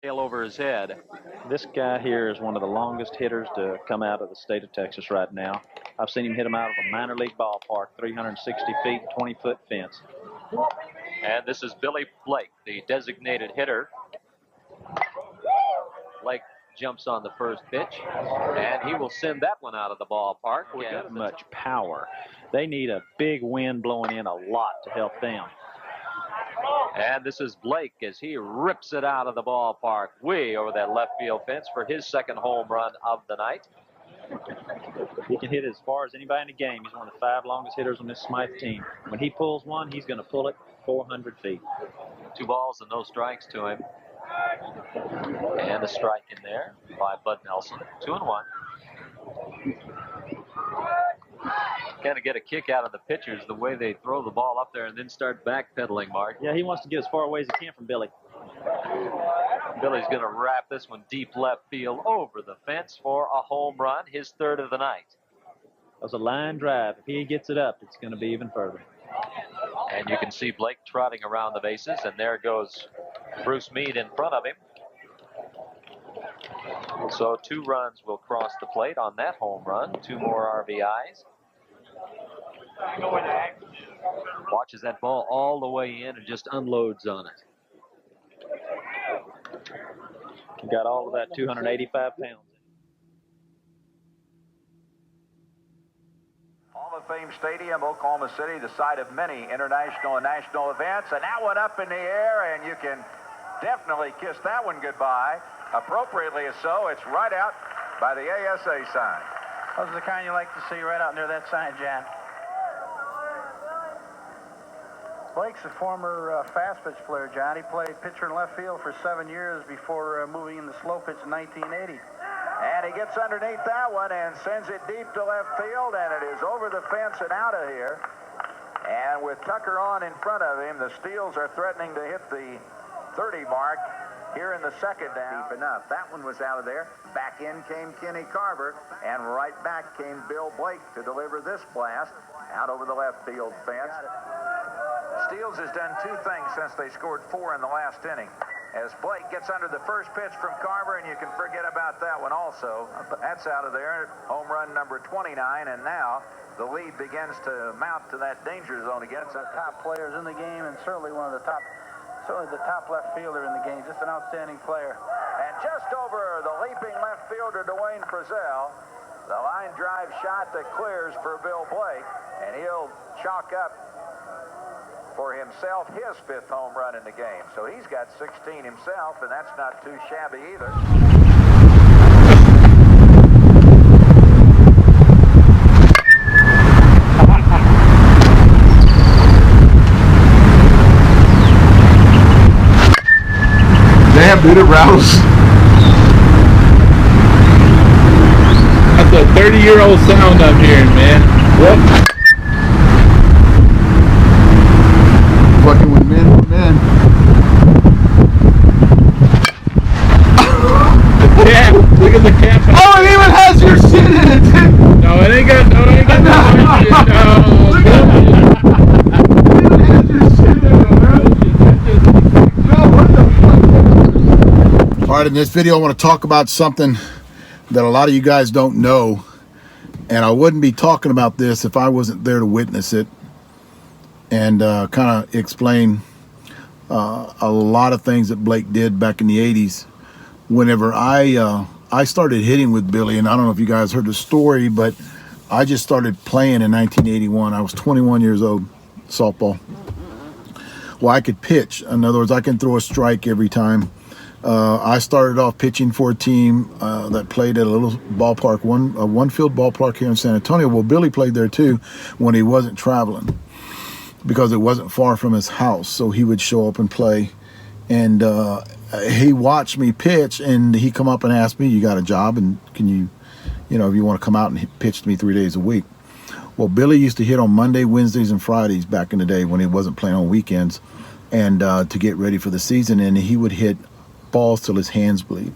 tail over his head. This guy here is one of the longest hitters to come out of the state of Texas right now. I've seen him hit them out of a minor league ballpark, 360 feet, 20-foot fence. And this is Billy Blake, the designated hitter. Blake jumps on the first pitch, and he will send that one out of the ballpark. Got much power. They need a big wind blowing in a lot to help them. And this is Blake as he rips it out of the ballpark way over that left field fence for his second home run of the night. He can hit as far as anybody in the game. He's one of the 5 longest hitters on this Smythe team. When he pulls one, he's going to pull it 400 feet. 2 balls and no strikes to him. And a strike in there by Bud Nelson. 2-1. Kind of get a kick out of the pitchers the way they throw the ball up there and then start backpedaling, Mark. Yeah, he wants to get as far away as he can from Billy. Billy's going to wrap this one deep left field over the fence for a home run, his third of the night. That was a line drive. If he gets it up, it's going to be even further. And you can see Blake trotting around the bases, and there goes Bruce Mead in front of him. So 2 runs will cross the plate on that home run, 2 more RBIs. Watches that ball all the way in and just unloads on it. He got all of that 285 pounds. Hall of Fame Stadium, Oklahoma City, the site of many international and national events. And that one up in the air, and you can definitely kiss that one goodbye. Appropriately so, it's right out by the ASA sign. Those are the kind you like to see right out near that sign, Jan. Blake's a former fast pitch player, John. He played pitcher in left field for 7 years before moving into slow pitch in 1980. And he gets underneath that one and sends it deep to left field, and it is over the fence and out of here. And with Tucker on in front of him, the Steels are threatening to hit the 30 mark here in the second down. Deep enough. That one was out of there. Back in came Kenny Carver, and right back came Bill Blake to deliver this blast out over the left field fence. Steels has done 2 things since they scored 4 in the last inning. As Blake gets under the first pitch from Carver, and you can forget about that one also. That's out of there. Home run number 29, and now the lead begins to mount to that danger zone again. One of the top players in the game, and certainly one of the top, certainly the top left fielder in the game. Just an outstanding player. And just over the leaping left fielder, Dwayne Frizzell, the line drive shot that clears for Bill Blake, and he'll chalk up for himself his 5th home run in the game. So he's got 16 himself, and that's not too shabby either. Damn, dude, it rattles. That's a 30-year-old sound I'm hearing, man. Yep. Fucking with men. The cap. Look at the cap. Oh, it even has your shit in it, dude. No, it ain't got no shit. It even has your shit in it, bro. No, what the fuck? Alright, in this video I want to talk about something that a lot of you guys don't know. And I wouldn't be talking about this if I wasn't there to witness it. And kind of explain a lot of things that Blake did back in the 80s. Whenever I started hitting with Billy, and I don't know if you guys heard the story, but I just started playing in 1981. I was 21 years old, softball. Well, I could pitch. In other words, I can throw a strike every time. I started off pitching for a team that played at a little ballpark, one field ballpark here in San Antonio. Well, Billy played there too when he wasn't traveling, because it wasn't far from his house. So he would show up and play. And he watched me pitch, and he come up and asked me, you got a job, and can you, if you want to come out and pitch to me 3 days a week. Well, Billy used to hit on Monday, Wednesdays, and Fridays back in the day when he wasn't playing on weekends, and to get ready for the season. And he would hit balls till his hands bleed,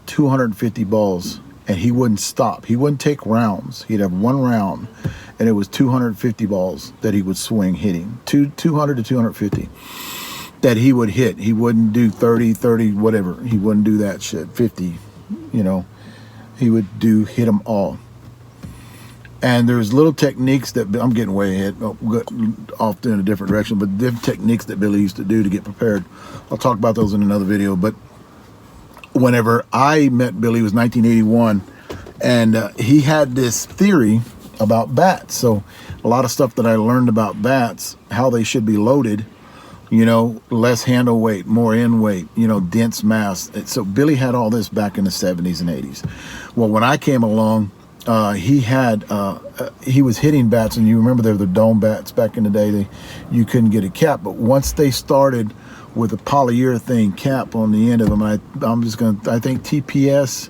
250 balls, and he wouldn't stop. He wouldn't take rounds. He'd have one round, and it was 250 balls that he would swing hitting, 200 to 250. that he would hit. He wouldn't do 30, whatever. He wouldn't do that shit. 50, you know. He would hit them all. And there's little techniques that, I'm getting way ahead, off in a different direction, but different techniques that Billy used to do to get prepared. I'll talk about those in another video. But whenever I met Billy, it was 1981, and he had this theory about bats. So a lot of stuff that I learned about bats, how they should be loaded, you know, less handle weight, more end weight, you know, dense mass. So Billy had all this back in the 70s and 80s. Well, when I came along, he was hitting bats, and you remember they were the dome bats back in the day. You couldn't get a cap, but once they started with a polyurethane cap on the end of them, I think TPS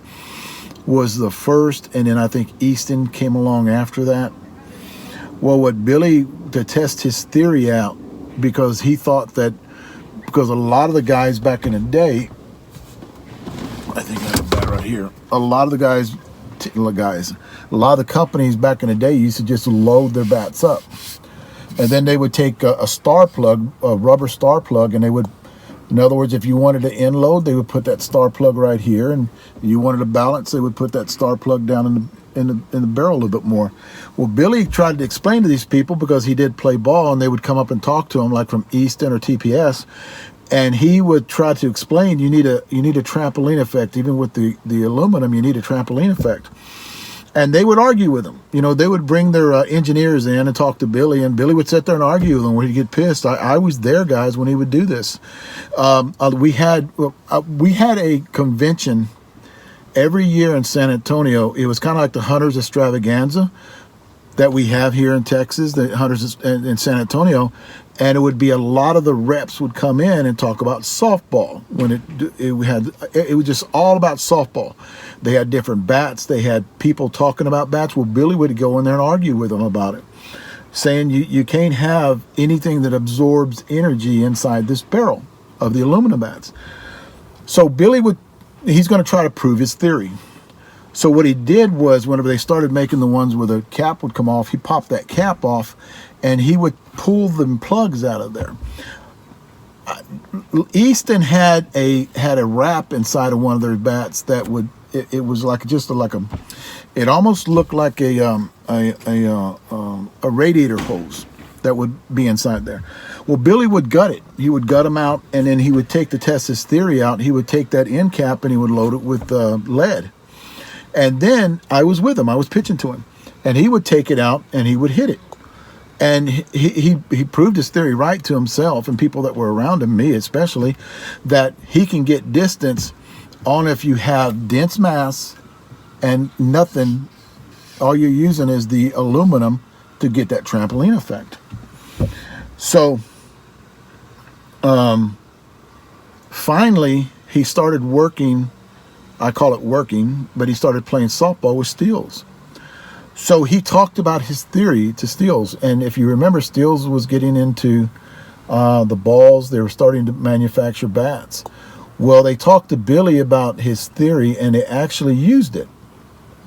was the first, and then I think Easton came along after that. Well, what Billy, to test his theory out, because he thought that, because a lot of the guys back in the day, I think I have a bat right here, a lot of the companies back in the day used to just load their bats up, and then they would take a star plug, a rubber star plug, and they would, in other words, if you wanted to end load, they would put that star plug right here, and you wanted to balance, they would put that star plug down in the barrel a little bit more. Well, Billy tried to explain to these people, because he did play ball, and they would come up and talk to him, like from Easton or TPS, and he would try to explain, you need a trampoline effect. Even with the aluminum, you need a trampoline effect. And they would argue with him. You know, they would bring their engineers in and talk to Billy, and Billy would sit there and argue with them where he'd get pissed. I was there, guys, when he would do this. We had a convention every year in San Antonio. It was kind of like the Hunters Extravaganza that we have here in Texas, the Hunters in San Antonio. And it would be a lot of the reps would come in and talk about softball. When it was just all about softball. They had different bats. They had people talking about bats. Well, Billy would go in there and argue with them about it, saying you can't have anything that absorbs energy inside this barrel of the aluminum bats. So Billy he's going to try to prove his theory. So what he did was, whenever they started making the ones where the cap would come off, he popped that cap off, and he would pull the plugs out of there. Easton had a wrap inside of one of their bats that would, it was like it almost looked like a radiator hose that would be inside there. Well, Billy would gut it. He would gut them out, and then he would take to test his theory out. He would take that end cap and he would load it with lead. And then I was with him. I was pitching to him, and he would take it out and he would hit it. And he proved his theory right to himself and people that were around him, me especially, that he can get distance on if you have dense mass and nothing. All you're using is the aluminum to get that trampoline effect. So finally he started working. I call it working, but he started playing softball with Steels. So he talked about his theory to Steels. And if you remember, Steels was getting into the balls. They were starting to manufacture bats. Well, they talked to Billy about his theory, and they actually used it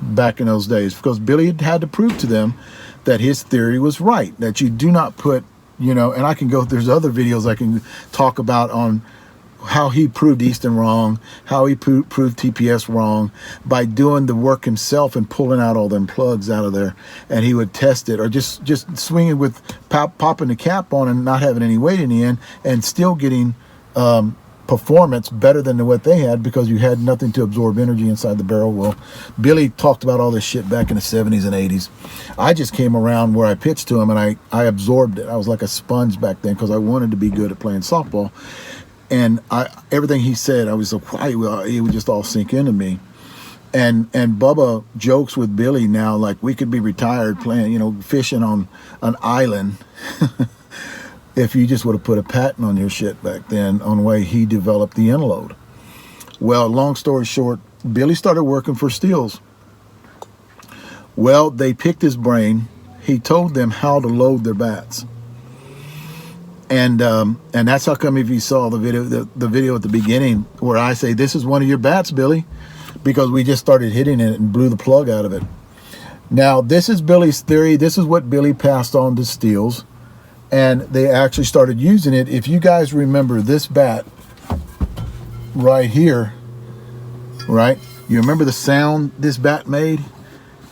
back in those days, because Billy had to prove to them that his theory was right, that you do not put, you know, and I can go, there's other videos I can talk about on how he proved Easton wrong, how he proved TPS wrong by doing the work himself and pulling out all them plugs out of there, and he would test it, or just swinging with popping the cap on and not having any weight in the end, and still getting performance better than what they had, because you had nothing to absorb energy inside the barrel. Well, Billy talked about all this shit back in the 70s and 80s. I just came around where I pitched to him, and I absorbed it. I was like a sponge back then, because I wanted to be good at playing softball. And everything he said, I was like, why? It would just all sink into me. And Bubba jokes with Billy now, like we could be retired playing, you know, fishing on an island if you just would have put a patent on your shit back then on the way he developed the end load. Well, long story short, Billy started working for Steels. Well, they picked his brain. He told them how to load their bats. And that's how come, if you saw the video at the beginning where I say, this is one of your bats, Billy, because we just started hitting it and blew the plug out of it. Now, this is Billy's theory. This is what Billy passed on to Steels. and they actually started using it. If you guys remember this bat right here, right? You remember the sound this bat made?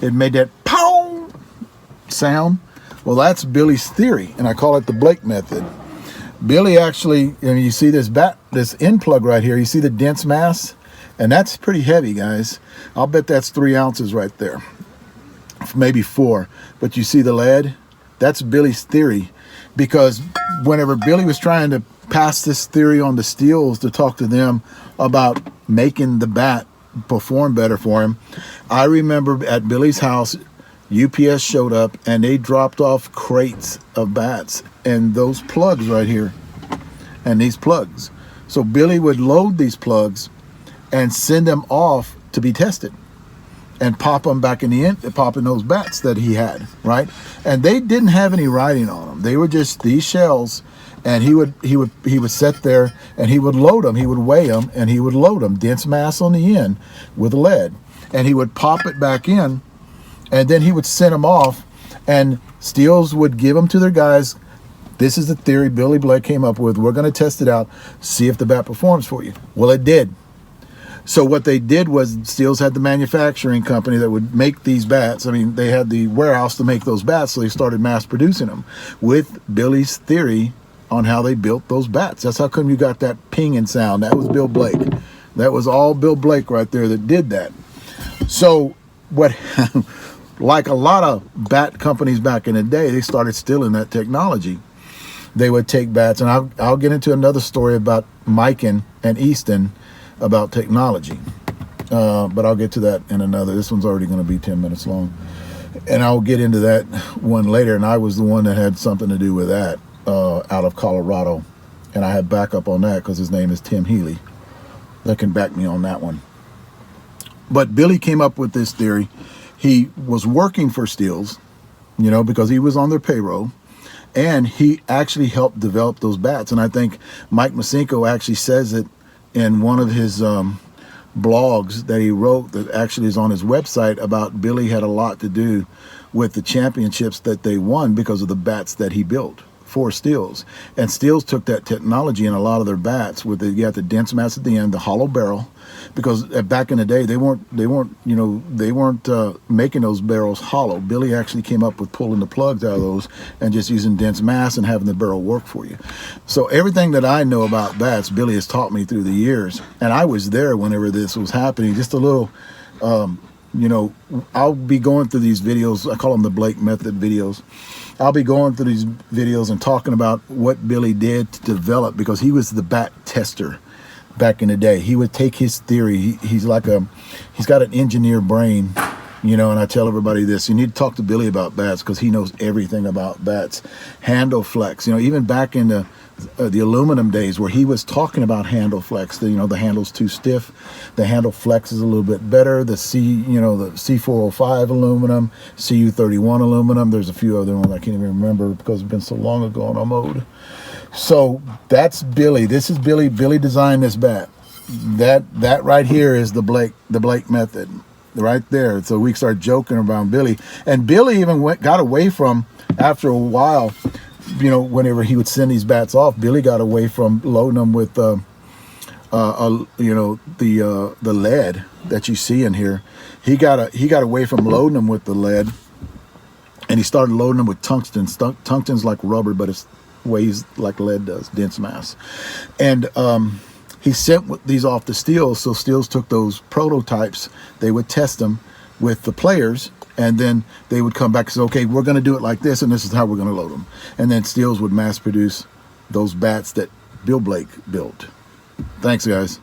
It made that pow sound. Well, that's Billy's theory, and I call it the Blake method. Billy actually, you see this bat, this end plug right here, you see the dense mass? And that's pretty heavy, guys. I'll bet that's 3 ounces right there. Maybe 4. But you see the lead? That's Billy's theory. Because whenever Billy was trying to pass this theory on to Steels to talk to them about making the bat perform better for him, I remember at Billy's house, UPS showed up and they dropped off crates of bats and those plugs right here and these plugs. So Billy would load these plugs and send them off to be tested and pop them back in the end, pop in those bats that he had, right? And they didn't have any writing on them. They were just these shells, and he would sit there and he would load them. He would weigh them and he would load them, dense mass on the end with lead, and he would pop it back in, and then he would send them off, and Steels would give them to their guys. This is the theory Billy Blake came up with. We're going to test it out, see if the bat performs for you. Well, it did. So what they did was Steels had the manufacturing company that would make these bats. I mean, they had the warehouse to make those bats, so they started mass producing them with Billy's theory on how they built those bats. That's how come you got that pinging sound. That was Bill Blake. That was all Bill Blake right there that did that. So what, like a lot of bat companies back in the day, they started stealing that technology. They would take bats, and I'll get into another story about Mikan and Easton about technology, but I'll get to that in another. This one's already going to be 10 minutes long, and I'll get into that one later. And I was the one that had something to do with that out of Colorado, and I have backup on that because his name is Tim Healy that can back me on that one. But Billy came up with this theory. He was working for Steels, because he was on their payroll, and he actually helped develop those bats. And I think Mike Masinko actually says it in one of his blogs that he wrote that actually is on his website about Billy had a lot to do with the championships that they won because of the bats that he built for Steels. And Steels took that technology in a lot of their bats with you got the dense mass at the end, the hollow barrel, because back in the day they weren't making those barrels hollow. Billy actually came up with pulling the plugs out of those and just using dense mass and having the barrel work for you. So everything that I know about bats, Billy has taught me through the years, and I was there whenever this was happening. Just a little, I'll be going through these videos. I call them the Blake Method videos. I'll be going through these videos and talking about what Billy did to develop, because he was the bat tester back in the day. He would take his theory. He's got an engineer brain, and I tell everybody this: you need to talk to Billy about bats because he knows everything about bats. Handle flex, even back in the aluminum days where he was talking about handle flex. The handle's too stiff. The handle flex is a little bit better. The the C405 aluminum, CU31 aluminum. There's a few other ones I can't even remember because it's been so long ago on our mode. So that's Billy. This is Billy. Billy designed this bat. That right here is the Blake method, right there. So we start joking around Billy, and Billy even got away from, after a while, whenever he would send these bats off, Billy got away from loading them with the lead that you see in here. He got away from loading them with the lead, and he started loading them with tungsten. Tungsten's like rubber, but it weighs like lead does, dense mass. And he sent these off to Steels, so Steels took those prototypes. They would test them with the players, and then they would come back and say, okay, we're going to do it like this, and this is how we're going to load them. And then Steels would mass produce those bats that Bill Blake built. Thanks, guys.